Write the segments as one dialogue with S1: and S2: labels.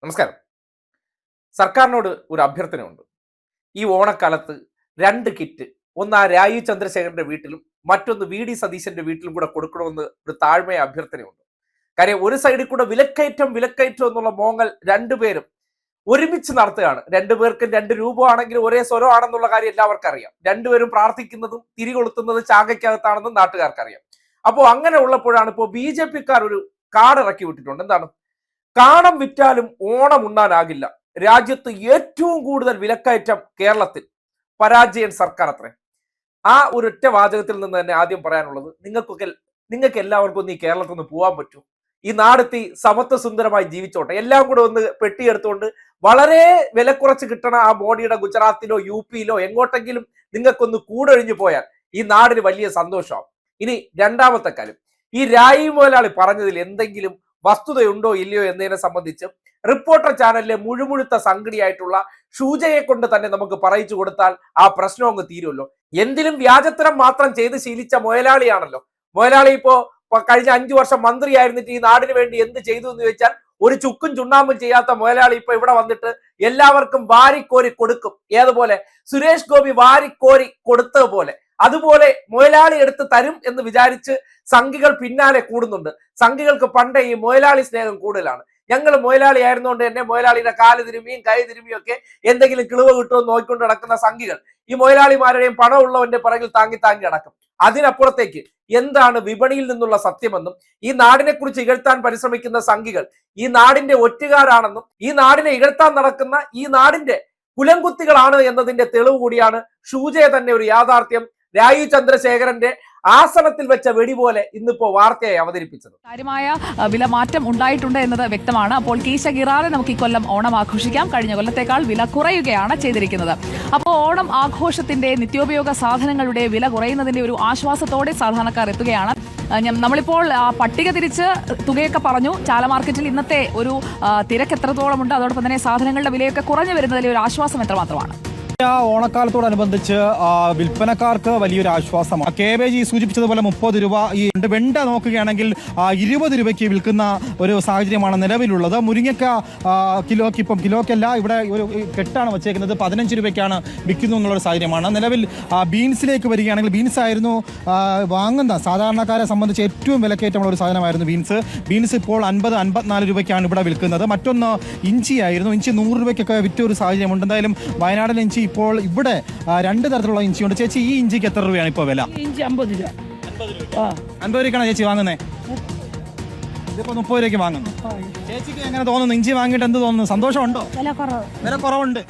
S1: നമസ്കാരം. സർക്കാരിനോട് ഒരു അഭ്യർത്ഥനയുണ്ട്. ഈ ഓണക്കാലത്ത് 2 കിറ്റ്, ഒന്ന് ആ രാജീവ് ചന്ദ്രശേഖരന്റെ വീട്ടിലും മറ്റൊന്ന് വി.ഡി. സതീശന്റെ വീട്ടിലും കൂടെ കൊടുക്കണമെന്ന് ഒരു താഴ്മയ അഭ്യർത്ഥനയുണ്ട്. കാര്യം ഒരു സൈഡിൽ കൂടെ വിലക്കയറ്റം വിലക്കയറ്റം എന്നുള്ള മോങ്ങൽ രണ്ടുപേരും ഒരുമിച്ച് നടത്തുകയാണ്. രണ്ടുപേർക്കും 2 രൂപമാണെങ്കിലും ഒരേ സ്വരം ആണെന്നുള്ള കാര്യം എല്ലാവർക്കും അറിയാം. രണ്ടുപേരും പ്രാർത്ഥിക്കുന്നതും തിരികൊളുത്തുന്നതും ചാകയ്ക്കകത്താണെന്നും നാട്ടുകാർക്കറിയാം. അപ്പോൾ അങ്ങനെ ഉള്ളപ്പോഴാണ് ഇപ്പോൾ ബി.ജെ.പിക്കാർ ഒരു കാർഡ് ഇറക്കി വിട്ടിട്ടുണ്ട്. എന്താണ്? കാണം വിറ്റാലും ഓണം ഉണ്ണാനാകില്ല. രാജ്യത്ത് ഏറ്റവും കൂടുതൽ വിലക്കയറ്റം കേരളത്തിൽ. പരാജയൻ സർക്കാർ അത്രേ. ആ ഒരൊറ്റ വാചകത്തിൽ നിന്ന് തന്നെ ആദ്യം പറയാനുള്ളത്, നിങ്ങൾക്ക് എല്ലാവർക്കും ഒന്ന് ഈ കേരളത്തിൽ നിന്ന് പോകാൻ പറ്റൂ. ഈ നാടെത്തി സമത്വ സുന്ദരമായി ജീവിച്ചോട്ടെ. എല്ലാം കൂടെ ഒന്ന് പെട്ടിയെടുത്തുകൊണ്ട് വളരെ വില കുറച്ച് കിട്ടണ ആ മോഡിയുടെ ഗുജറാത്തിലോ യു.പിയിലോ എങ്ങോട്ടെങ്കിലും നിങ്ങൾക്കൊന്ന് കൂടൊഴിഞ്ഞു പോയാൽ ഈ നാടിന് വലിയ സന്തോഷമാവും. ഇനി രണ്ടാമത്തെ കാര്യം, ഈ രായി മുതലാളി പറഞ്ഞതിൽ എന്തെങ്കിലും വസ്തുതയുണ്ടോ ഇല്ലയോ എന്നതിനെ സംബന്ധിച്ച് റിപ്പോർട്ടർ ചാനലിലെ മുഴുമുഴുത്ത സംഗതിയായിട്ടുള്ള ഷൂജയെ കൊണ്ട് തന്നെ നമുക്ക് പറയിച്ചു കൊടുത്താൽ ആ പ്രശ്നം അങ്ങ് തീരുമല്ലോ. എന്തിലും വ്യാജത്തരം മാത്രം ചെയ്ത് ശീലിച്ച മുതലാളിയാണല്ലോ മുതലാളി. ഇപ്പോ കഴിഞ്ഞ 5 വർഷം മന്ത്രിയായിരുന്നിട്ട് ഈ നാടിന് വേണ്ടി എന്ത് ചെയ്തു എന്ന് ചോദിച്ചാൽ ഒരു ചുക്കും ചുണ്ണാമ്പും ചെയ്യാത്ത മുതലാളി ഇപ്പൊ ഇവിടെ വന്നിട്ട് എല്ലാവർക്കും വാരിക്കോരി കൊടുക്കും. ഏതുപോലെ സുരേഷ് ഗോപി വാരിക്കോരി കൊടുത്തതുപോലെ അതുപോലെ മുതലാളി എടുത്ത് തരും എന്ന് വിചാരിച്ച് സംഘികൾ പിന്നാലെ കൂടുന്നുണ്ട്. സംഘികൾക്ക് പണ്ടേ ഈ മുതലാളി സ്നേഹം കൂടുതലാണ്. ഞങ്ങൾ മുതലാളി ആയിരുന്നുകൊണ്ട് തന്നെ മുതലാളിയുടെ കാല് തിരുമിയും കൈ തിരുമിയും ഒക്കെ എന്തെങ്കിലും കിളിവ് കിട്ടുമെന്ന് നോക്കിക്കൊണ്ട് നടക്കുന്ന സംഘികൾ ഈ മുതലാളിമാരുടെയും പണമുള്ളവന്റെ പിറകിൽ താങ്ങി താങ്ങി നടക്കും. അതിനപ്പുറത്തേക്ക് എന്താണ് വിപണിയിൽ നിന്നുള്ള സത്യമെന്നും ഈ നാടിനെ കുറിച്ച് ഇകഴ്ത്താൻ പരിശ്രമിക്കുന്ന സംഘികൾ ഈ നാടിന്റെ ഒറ്റുകാരാണെന്നും ഈ നാടിനെ ഇകഴ്ത്താൻ നടക്കുന്ന ഈ നാടിന്റെ കുലംകുത്തികളാണ് എന്നതിന്റെ തെളിവ് കൂടിയാണ് ഷൂജയെ തന്നെ ഒരു യാഥാർത്ഥ്യം രാജീവ് ചന്ദ്രശേഖരന്റെ ആസനത്തിൽ വെച്ച വെടി പോലെ ഇന്നിപ്പോ വാർത്തയായി അവതരിപ്പിച്ചത്.
S2: കാര്യമായ വില മാറ്റം ഉണ്ടായിട്ടുണ്ട് എന്നത് വ്യക്തമാണ്. അപ്പോൾ കീശ കീറാതെ നമുക്ക് ഈ കൊല്ലം ഓണം ആഘോഷിക്കാം. കഴിഞ്ഞ കൊല്ലത്തേക്കാൾ വില കുറയുകയാണ് ചെയ്തിരിക്കുന്നത്. അപ്പോൾ ഓണം ആഘോഷത്തിന്റെ നിത്യോപയോഗ സാധനങ്ങളുടെ വില കുറയുന്നതിന്റെ ഒരു ആശ്വാസത്തോടെ സാധാരണക്കാർ എത്തുകയാണ്. നമ്മളിപ്പോൾ പട്ടിക തിരിച്ച് തുകയൊക്കെ പറഞ്ഞു. ചാല മാർക്കറ്റിൽ ഇന്നത്തെ ഒരു തിരക്ക് എത്രത്തോളമുണ്ട്, അതോടൊപ്പം തന്നെ സാധനങ്ങളുടെ വിലയൊക്കെ കുറഞ്ഞു വരുന്നതിലെ ഒരു ആശ്വാസം എത്രമാത്രമാണ്?
S3: ഓണക്കാലത്തോടനുബന്ധിച്ച് വിൽപ്പനക്കാർക്ക് വലിയൊരു ആശ്വാസമാണ്. KBG സൂചിപ്പിച്ചതുപോലെ 30 രൂപ, ഈ വെണ്ട നോക്കുകയാണെങ്കിൽ 20 രൂപയ്ക്ക് വിൽക്കുന്ന ഒരു സാഹചര്യമാണ് നിലവിലുള്ളത്. മുരിങ്ങയ്ക്ക കിലോക്കല്ല, ഇവിടെ ഒരു കെട്ടാണ് വച്ചേക്കുന്നത്, 15 രൂപയ്ക്കാണ് വിൽക്കുന്നു എന്നുള്ളൊരു സാഹചര്യമാണ് നിലവിൽ. ബീൻസിലേക്ക് വരികയാണെങ്കിൽ ബീൻസ് ആയിരുന്നു വാങ്ങുന്ന സാധാരണക്കാരെ സംബന്ധിച്ച് ഏറ്റവും വിലക്കയറ്റമുള്ള ഒരു സാധനമായിരുന്നു ബീൻസ് ഇപ്പോൾ 50-54 രൂപയ്ക്കാണ് ഇവിടെ വിൽക്കുന്നത്. മറ്റൊന്ന് ഇഞ്ചി ആയിരുന്നു. ഇഞ്ചി 100 രൂപയ്ക്കൊക്കെ വിറ്റ ഒരു സാഹചര്യമുണ്ട്. എന്തായാലും വയനാടിലെ ഇഞ്ചി ഇപ്പോൾ ഇവിടെ 2 തരത്തിലുള്ള ഇഞ്ചിയുണ്ട്. ചേച്ചി, ഈ ഇഞ്ചിക്ക് എത്ര രൂപയാണ് ഇപ്പോൾ വില?
S4: ഇഞ്ചി 50 രൂപ.
S3: 50 രൂപയ്ക്കാണ് ചേച്ചി വാങ്ങുന്നത്? ഇതിപ്പോ 30 രൂപയ്ക്ക് വാങ്ങുന്നു. ചേച്ചിക്ക് എങ്ങനെ തോന്നുന്നു? ഇഞ്ചി വാങ്ങിയിട്ട് എന്ത് തോന്നുന്നു? സന്തോഷമുണ്ടോ? വില കുറവുണ്ട്.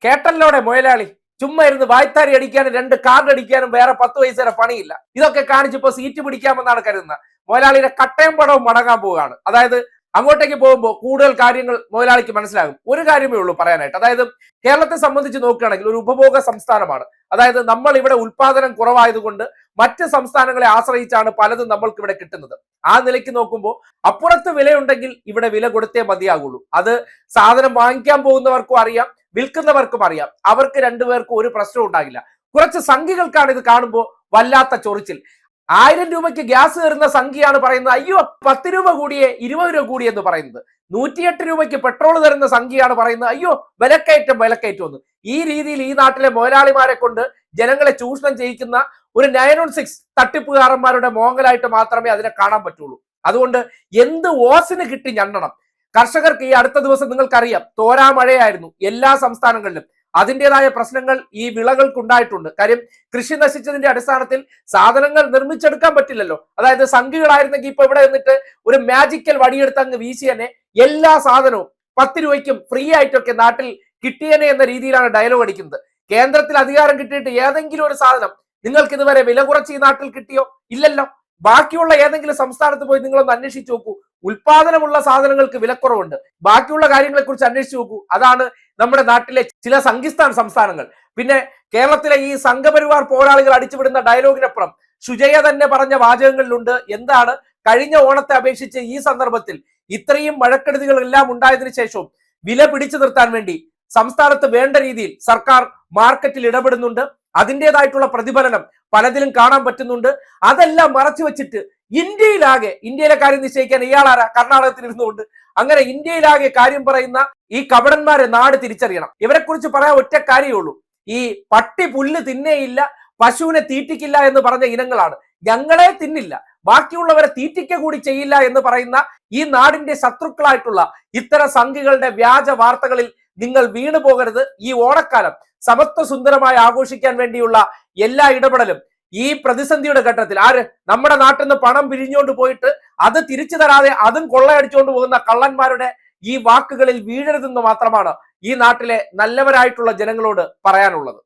S1: കേട്ടല്ലോടെ മുതലാളി, ചുമ്മാ ഇരുന്ന് വായ്ത്താരി അടിക്കാനും 2 കാർഡ് അടിക്കാനും വേറെ 10 പൈസയുടെ പണിയില്ല. ഇതൊക്കെ കാണിച്ചിപ്പോ സീറ്റ് പിടിക്കാമെന്നാണ് കരുതുന്നത്. മുതലാളിയുടെ കട്ടയം പടവും മടങ്ങാൻ പോവുകയാണ്. അതായത് അങ്ങോട്ടേക്ക് പോകുമ്പോൾ കൂടുതൽ കാര്യങ്ങൾ മുതലാളിക്ക് മനസ്സിലാകും. ഒരു കാര്യമേ ഉള്ളൂ പറയാനായിട്ട്. അതായത് കേരളത്തെ സംബന്ധിച്ച് നോക്കുകയാണെങ്കിൽ ഒരു ഉപഭോഗ സംസ്ഥാനമാണ്. അതായത് നമ്മൾ ഇവിടെ ഉൽപാദനം കുറവായതുകൊണ്ട് മറ്റ് സംസ്ഥാനങ്ങളെ ആശ്രയിച്ചാണ് പലതും നമ്മൾക്ക് ഇവിടെ കിട്ടുന്നത്. ആ നിലയ്ക്ക് നോക്കുമ്പോൾ അപ്പുറത്ത് വിലയുണ്ടെങ്കിൽ ഇവിടെ വില കൊടുത്തേ മതിയാകുള്ളൂ. അത് സാധനം വാങ്ങിക്കാൻ പോകുന്നവർക്കും അറിയാം, വിൽക്കുന്നവർക്കും അറിയാം. അവർക്ക് രണ്ടുപേർക്കും ഒരു പ്രശ്നം ഉണ്ടാകില്ല. കുറച്ച് സംഖ്യകൾക്കാണ് ഇത് കാണുമ്പോൾ വല്ലാത്ത ചൊറിച്ചിൽ. 1000 രൂപയ്ക്ക് ഗ്യാസ് കയറുന്ന സംഖ്യയാണ് പറയുന്നത് അയ്യോ 10 രൂപ കൂടിയേ 20 രൂപ കൂടി എന്ന് പറയുന്നത്. 108 രൂപയ്ക്ക് പെട്രോൾ തരുന്ന സംഖ്യയാണ് പറയുന്നത് അയ്യോ വിലക്കയറ്റം എന്ന്. ഈ രീതിയിൽ ഈ നാട്ടിലെ മുതലാളിമാരെ കൊണ്ട് ജനങ്ങളെ ചൂഷണം ചെയ്യിക്കുന്ന ഒരു 916 തട്ടിപ്പുകാരന്മാരുടെ മോങ്ങലായിട്ട് മാത്രമേ അതിനെ കാണാൻ പറ്റുള്ളൂ. അതുകൊണ്ട് എന്ത് ഓസിന് കിട്ടി ഞണ്ണണം. കർഷകർക്ക് ഈ അടുത്ത ദിവസം നിങ്ങൾക്കറിയാം തോരാ മഴയായിരുന്നു എല്ലാ സംസ്ഥാനങ്ങളിലും. അതിൻ്റെതായ പ്രശ്നങ്ങൾ ഈ വിളകൾക്കുണ്ടായിട്ടുണ്ട്. കാര്യം കൃഷി നശിച്ചതിന്റെ അടിസ്ഥാനത്തിൽ സാധനങ്ങൾ നിർമ്മിച്ചെടുക്കാൻ പറ്റില്ലല്ലോ. അതായത് സംഘികളായിരുന്നെങ്കിൽ ഇപ്പൊ ഇവിടെ നിന്നിട്ട് ഒരു മാജിക്കൽ വടിയെടുത്ത് അങ്ങ് വീശി തന്നെ എല്ലാ സാധനവും 10 രൂപയ്ക്കും ഫ്രീ ആയിട്ടൊക്കെ നാട്ടിൽ കിട്ടിയനെ എന്ന രീതിയിലാണ് ഡയലോഗ് അടിക്കുന്നത്. കേന്ദ്രത്തിൽ അധികാരം കിട്ടിയിട്ട് ഏതെങ്കിലും ഒരു സാധനം നിങ്ങൾക്ക് ഇതുവരെ വില കുറച്ച് ഈ നാട്ടിൽ കിട്ടിയോ? ഇല്ലല്ലോ. ബാക്കിയുള്ള ഏതെങ്കിലും സംസ്ഥാനത്ത് പോയി നിങ്ങളൊന്ന് അന്വേഷിച്ച് നോക്കൂ. ഉൽപാദനമുള്ള സാധനങ്ങൾക്ക് വിലക്കുറവുണ്ട്. ബാക്കിയുള്ള കാര്യങ്ങളെ കുറിച്ച് അന്വേഷിച്ച് നോക്കൂ. അതാണ് നമ്മുടെ നാട്ടിലെ ചില സംസ്ഥാനങ്ങൾ. പിന്നെ കേരളത്തിലെ ഈ സംഘപരിവാർ പോരാളികൾ അടിച്ചുവിടുന്ന ഡയലോഗിനപ്പുറം ഷുജയ തന്നെ പറഞ്ഞ വാചകങ്ങളിലുണ്ട്. എന്താണ്? കഴിഞ്ഞ ഓണത്തെ അപേക്ഷിച്ച് ഈ സന്ദർഭത്തിൽ ഇത്രയും മഴക്കെടുതികൾ എല്ലാം ഉണ്ടായതിനു ശേഷവും വില പിടിച്ചു നിർത്താൻ വേണ്ടി സംസ്ഥാനത്ത് വേണ്ട രീതിയിൽ സർക്കാർ മാർക്കറ്റിൽ ഇടപെടുന്നുണ്ട്. അതിൻ്റെതായിട്ടുള്ള പ്രതിഫലനം പലതിലും കാണാൻ പറ്റുന്നുണ്ട്. അതെല്ലാം മറച്ചു വെച്ചിട്ട് ഇന്ത്യയിലെ കാര്യം നിശ്ചയിക്കാൻ ഇയാളാരാ? കർണാടകത്തിൽ ഇരുന്നുകൊണ്ട് അങ്ങനെ ഇന്ത്യയിലാകെ കാര്യം പറയുന്ന ഈ കപടന്മാരെ നാട് തിരിച്ചറിയണം. ഇവരെ കുറിച്ച് പറയാൻ ഒറ്റ കാര്യമേ ഉള്ളൂ. ഈ പട്ടി പുല്ല് തിന്നേയില്ല, പശുവിനെ തീറ്റിക്കില്ല എന്ന് പറഞ്ഞ ഇനങ്ങളാണ്. ഞങ്ങളെ തിന്നില്ല, ബാക്കിയുള്ളവരെ തീറ്റിക്ക കൂടി ചെയ്യില്ല എന്ന് പറയുന്ന ഈ നാടിന്റെ ശത്രുക്കളായിട്ടുള്ള ഇത്തരം സംഘികളുടെ വ്യാജ വാർത്തകളിൽ നിങ്ങൾ വീണു പോകരുത്. ഈ ഓണക്കാലം സമത്വ സുന്ദരമായി ആഘോഷിക്കാൻ വേണ്ടിയുള്ള എല്ലാ ഇടപെടലും ഈ പ്രതിസന്ധിയുടെ ഘട്ടത്തിൽ നമ്മുടെ നാട്ടിൽ നിന്ന് പണം പിരിഞ്ഞുകൊണ്ട് പോയിട്ട് അത് തിരിച്ചു തരാതെ അതും കൊള്ളയടിച്ചുകൊണ്ട് പോകുന്ന കള്ളന്മാരുടെ ഈ വാക്കുകളിൽ വീഴരുതെന്ന് മാത്രമാണ് ഈ നാട്ടിലെ നല്ലവരായിട്ടുള്ള ജനങ്ങളോട് പറയാനുള്ളത്.